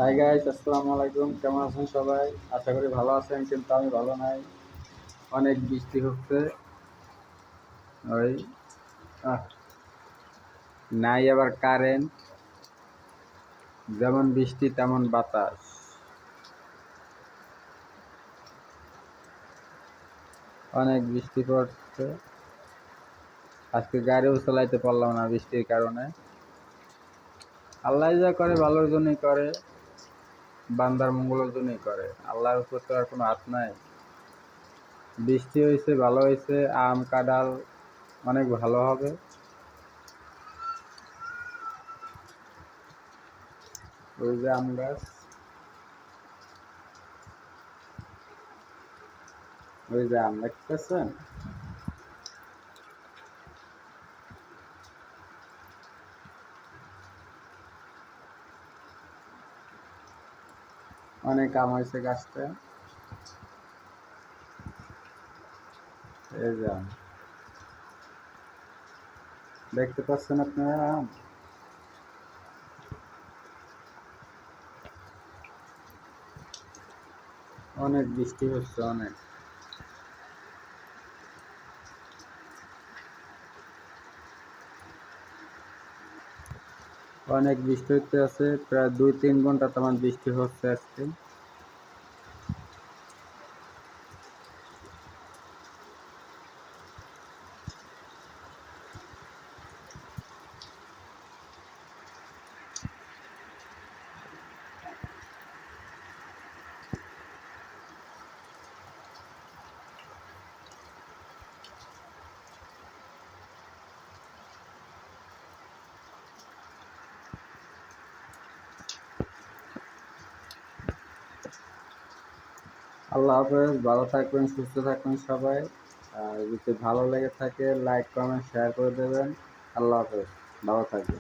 Hi guys, আসসালামু আলাইকুম। কেমন আছেন সবাই? আশা করি ভালো আছেন, কিন্তু আমি ভালো নাই। অনেক বৃষ্টি হচ্ছে। ওই আহ, নাই আবার কারেন্ট। যেমন বৃষ্টি তেমন বাতাস। অনেক বৃষ্টি পড়ছে। আজকে গাড়িও চালাইতে পারলাম না বৃষ্টির কারণে। আল্লাহ যা করে ভালোর জন্যই করে, বান্দার মঙ্গলের জন্যই করে। আল্লাহর উপর তো আর কোনো হাত নাই। বৃষ্টি হয়েছে, ভালো হয়েছে। আম কাঁঠাল অনেক ভালো হবে। ওই যে আম গাছ, ওই যে আম দেখতেছেন। অনেক আম হয়েছে গাছটা। এই যে আম দেখতে পাচ্ছেন আপনারা আম। অনেক বৃষ্টি হচ্ছে, অনেক। অনেক বৃষ্টি হতে আছে, প্রায় 2-3 ঘন্টা তেমন বৃষ্টি হচ্ছে আজকে। আল্লাহ হাফেজ, ভালো থাকবেন, সুস্থ থাকবেন সবাই। আর যদি ভালো লেগে থাকে লাইক কমেন্ট শেয়ার করে দেবেন। আল্লাহ হাফেজ, ভালো থাকবেন।